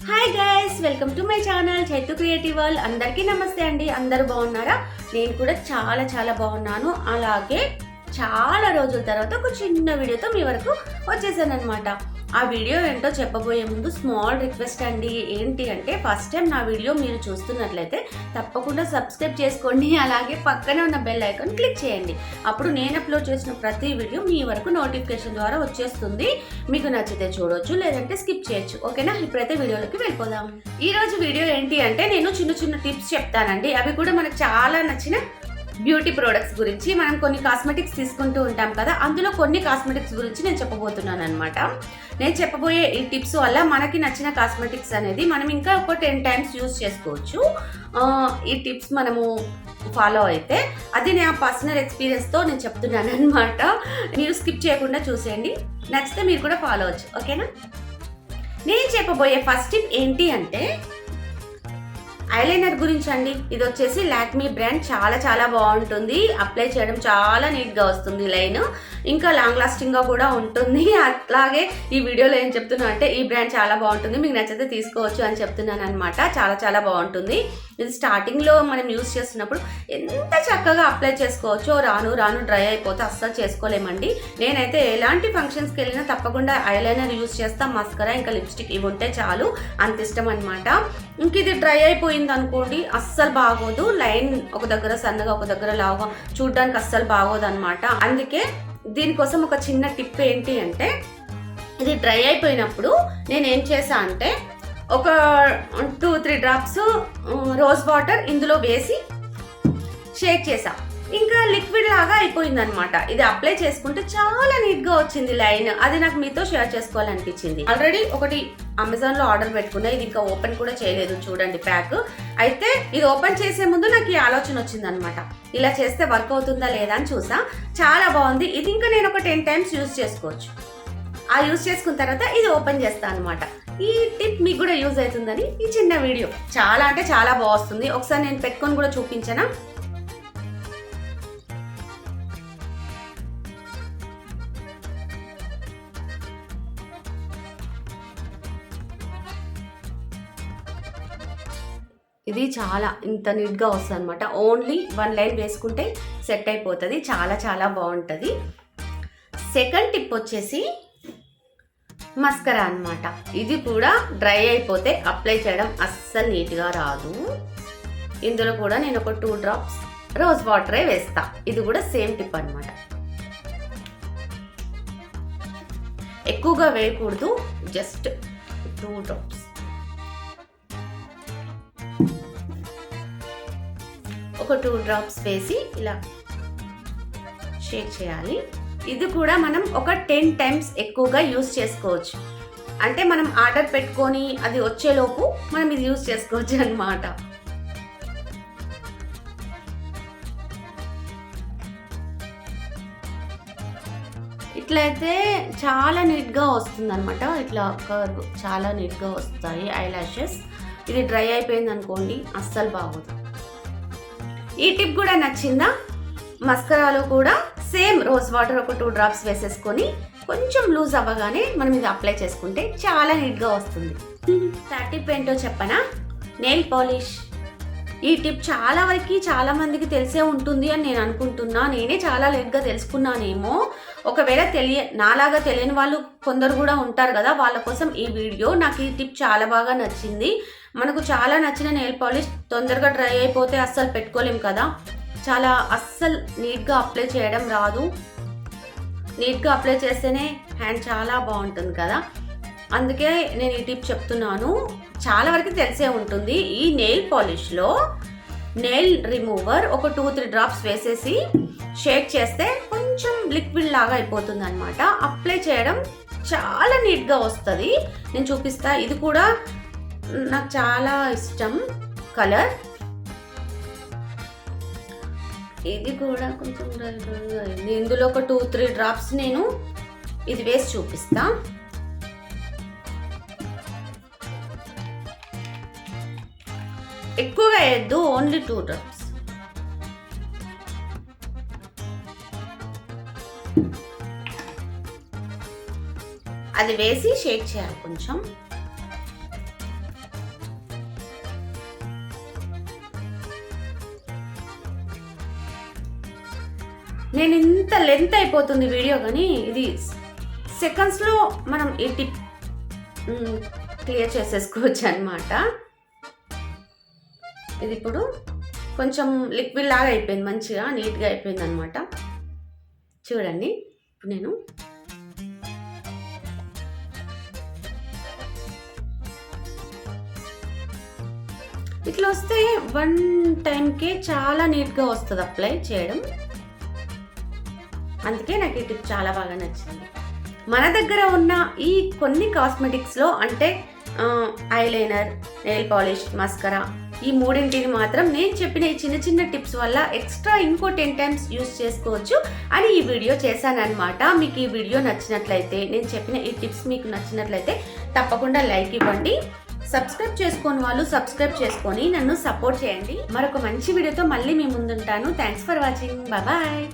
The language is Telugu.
Hi guys, welcome to my channel Chaitu creative world. అందరికీ నమస్తే అండి. అందరూ బాగున్నారా? నేను కూడా చాలా బాగున్నాను. అలాగే చాలా రోజుల తర్వాత ఒక చిన్న వీడియోతో మీ వరకు వచ్చేసాను అనమాట. ఆ వీడియో ఏంటో చెప్పబోయే ముందు స్మాల్ రిక్వెస్ట్ అండి. ఏంటి అంటే, ఫస్ట్ టైం నా వీడియో మీరు చూస్తున్నట్లయితే తప్పకుండా సబ్స్క్రైబ్ చేసుకోండి. అలాగే పక్కనే ఉన్న బెల్ ఐకాన్ క్లిక్ చేయండి. అప్పుడు నేను అప్లోడ్ చేసిన ప్రతి వీడియో మీ వరకు నోటిఫికేషన్ ద్వారా వచ్చేస్తుంది. మీకు నచ్చితే చూడొచ్చు, లేదంటే స్కిప్ చేయొచ్చు. ఓకేనా? ఇప్పుడైతే వీడియోలోకి వెళ్ళిపోదాం. ఈ రోజు వీడియో ఏంటి అంటే, నేను చిన్న టిప్స్ చెప్తానండి. అవి కూడా మనకు చాలా నచ్చిన బ్యూటీ ప్రోడక్ట్స్ గురించి. మనం కొన్ని కాస్మెటిక్స్ తీసుకుంటూ ఉంటాం కదా, అందులో కొన్ని కాస్మెటిక్స్ గురించి నేను చెప్పబోతున్నాను అనమాట. నేను చెప్పబోయే ఈ టిప్స్ వల్ల మనకి నచ్చిన కాస్మెటిక్స్ అనేది మనం ఇంకా ఒక 10 టైమ్స్ యూజ్ చేసుకోవచ్చు. ఈ టిప్స్ మనము ఫాలో అయితే, అది నా పర్సనల్ ఎక్స్పీరియన్స్తో నేను చెప్తున్నాను అనమాట. మీరు స్కిప్ చేయకుండా చూసేయండి, నచ్చితే మీరు కూడా ఫాలో అవచ్చు. ఓకేనా? నేను చెప్పబోయే ఫస్ట్ టిప్ ఏంటి అంటే, ఐలైనర్ గురించి అండి. ఇది వచ్చేసి లాక్మీ బ్రాండ్. చాలా బాగుంటుంది. అప్లై చేయడం చాలా నీట్గా వస్తుంది లైన్, ఇంకా లాంగ్ లాస్టింగ్గా కూడా ఉంటుంది. అట్లాగే ఈ వీడియోలో ఏం చెప్తున్నా అంటే, ఈ బ్రాండ్ చాలా బాగుంటుంది, మీకు నచ్చితే తీసుకోవచ్చు అని చెప్తున్నాను అనమాట. చాలా బాగుంటుంది. ఇది స్టార్టింగ్లో మనం యూజ్ చేస్తున్నప్పుడు ఎంత చక్కగా అప్లై చేసుకోవచ్చో, రాను డ్రై అయిపోతే అస్సలు చేసుకోలేమండి. నేనైతే ఎలాంటి ఫంక్షన్స్కి వెళ్ళినా తప్పకుండా ఐలైనర్ యూజ్ చేస్తా. మస్కరా ఇంకా లిప్స్టిక్ ఇవి ఉంటే చాలు, అంత ఇష్టం అనమాట. ఇంక ఇది డ్రై అయిపోయింది అనుకోండి, అస్సలు బాగోదు. లైన్ ఒక దగ్గర సన్నగా, ఒక దగ్గర లావుగా, చూడడానికి అస్సలు బాగోదు అనమాట. అందుకే దీనికోసం ఒక చిన్న టిప్ ఏంటి అంటే, ఇది డ్రై అయిపోయినప్పుడు నేను ఏం చేసా అంటే, ఒక 2-3 డ్రాప్స్ రోజ్ వాటర్ ఇందులో వేసి షేక్ చేసా. ఇంకా లిక్విడ్ లాగా అయిపోయింది అనమాట. ఇది అప్లై చేసుకుంటే చాలా నీట్గా వచ్చింది లైన్. అది నాకు మీతో షేర్ చేసుకోవాలనిపించింది. ఆల్రెడీ ఒకటి అమెజాన్లో ఆర్డర్ పెట్టుకున్నా, ఇది ఇంకా ఓపెన్ కూడా చేయలేదు. చూడండి ప్యాక్. అయితే ఇది ఓపెన్ చేసే ముందు నాకు ఈ ఆలోచన వచ్చింది అనమాట, ఇలా చేస్తే వర్క్ అవుతుందా లేదా అని చూసా. చాలా బాగుంది. ఇది ఇంకా నేను ఒక 10 టైమ్స్ యూజ్ చేసుకోవచ్చు. ఆ యూజ్ చేసుకున్న తర్వాత ఇది ఓపెన్ చేస్తాను అనమాట. ఈ టిప్ మీకు కూడా యూజ్ అవుతుందని ఈ చిన్న వీడియో. చాలా బాగుంది. ఒకసారి నేను పెట్టుకొని కూడా చూపించానా? ఇది చాలా ఇంత నీట్గా వస్తుంది అనమాట. ఓన్లీ 1 లైన్ వేసుకుంటే సెట్ అయిపోతుంది. చాలా బాగుంటుంది. సెకండ్ టిప్ వచ్చేసి మస్కరా అనమాట. ఇది కూడా డ్రై అయిపోతే అప్లై చేయడం అస్సలు నీట్గా రాదు. ఇందులో కూడా నేను ఒక 2 డ్రాప్స్ రోజ్ వాటరే వేస్తా. ఇది కూడా సేమ్ టిప్ అనమాట. ఎక్కువగా వేయకూడదు, జస్ట్ 2 డ్రాప్స్. ఒక 2 డ్రాప్స్ వేసి ఇలా షేక్ చేయాలి. ఇది కూడా మనం ఒక 10 టైమ్స్ ఎక్కువగా యూజ్ చేసుకోవచ్చు. అంటే మనం ఆర్డర్ పెట్టుకొని అది వచ్చేలోపు మనం ఇది యూజ్ చేసుకోవచ్చు అన్నమాట. ఇట్లయితే చాలా నీట్గా వస్తుంది అనమాట. ఇట్లా కర్వ్ చాలా నీట్గా వస్తాయి ఐ లాషెస్. ఇది డ్రై అయిపోయింది అనుకోండి, అస్సలు బాగోదు. ఈ టిప్ కూడా నచ్చిందా? మస్కరాలో కూడా సేమ్ రోజ్ వాటర్ ఒక 2 డ్రాప్స్ వేసేసుకొని కొంచెం లూజ్ అవ్వగానే మనం ఇది అప్లై చేసుకుంటే చాలా నీట్గా వస్తుంది. థర్డ్ టిప్ ఏంటో చెప్పనా? Nail polish. ఈ టిప్ చాలా మందికి తెలిసే ఉంటుంది అని నేను అనుకుంటున్నా. నేనే చాలా లేట్గా తెలుసుకున్నానేమో. ఒకవేళ నాలాగా తెలియని వాళ్ళు కొందరు కూడా ఉంటారు కదా, వాళ్ళ కోసం ఈ వీడియో. నాకు ఈ టిప్ చాలా బాగా నచ్చింది. మనకు చాలా నచ్చిన నెయిల్ పాలిష్ తొందరగా డ్రై అయిపోతే అస్సలు పెట్టుకోలేం కదా. అస్సలు నీట్గా అప్లై చేయడం రాదు. నీట్గా అప్లై చేస్తేనే హ్యాండ్ చాలా బాగుంటుంది కదా. అందుకే నేను ఈ టిప్ చెప్తున్నాను. చాలా వరకు తెలిసే ఉంటుంది. ఈ నెయిల్ పాలిష్లో నెయిల్ రిమూవర్ ఒక 2-3 డ్రాప్స్ వేసేసి షేక్ చేస్తే కొంచెం లిక్విడ్ లాగా అయిపోతుంది అనమాట. అప్లై చేయడం చాలా నీట్గా వస్తుంది. నేను చూపిస్తా. ఇది కూడా నాకు చాలా ఇష్టం కలర్. ఇది కూడా కొంచెం అయింది. ఇందులో ఒక 2-3 డ్రాప్స్ నేను ఇది వేసి చూపిస్తా. ఎక్కువగా వేయద్దు, ఓన్లీ 2 డ్రాప్స్. అది వేసి షేక్ చేయాలి కొంచెం. నేను ఇంత లెంత్ అయిపోతుంది వీడియో, కానీ ఇది సెకండ్స్లో మనం ఈ టిప్ క్లియర్ చేసేసుకోవచ్చు అనమాట. ఇది ఇప్పుడు కొంచెం లిక్విడ్ లాగా అయిపోయింది, మంచిగా నీట్గా అయిపోయింది అనమాట. చూడండి ఇప్పుడు నేను ఇట్లా వస్తే 1 టైంకే చాలా నీట్గా వస్తుంది అప్లై చేయడం. అందుకే నాకు ఈ టిప్ చాలా బాగా నచ్చింది. మన దగ్గర ఉన్న ఈ కొన్ని కాస్మెటిక్స్లో అంటే ఐలైనర్, నెయిల్ పాలిష్, మస్కరా, ఈ మూడింటిని మాత్రం నేను చెప్పిన ఈ చిన్న చిన్న టిప్స్ వల్ల ఎక్స్ట్రా ఇంకో 10 టైమ్స్ యూస్ చేసుకోవచ్చు అని ఈ వీడియో చేశానన్నమాట. మీకు ఈ వీడియో నచ్చినట్లయితే, నేను చెప్పిన ఈ టిప్స్ మీకు నచ్చినట్లయితే తప్పకుండా లైక్ ఇవ్వండి. సబ్స్క్రైబ్ చేసుకోని వాళ్ళు సబ్స్క్రైబ్ చేసుకొని నన్ను సపోర్ట్ చేయండి. మరొక మంచి వీడియోతో మళ్ళీ మీ ముందుంటాను. Thanks for watching. బాయ్.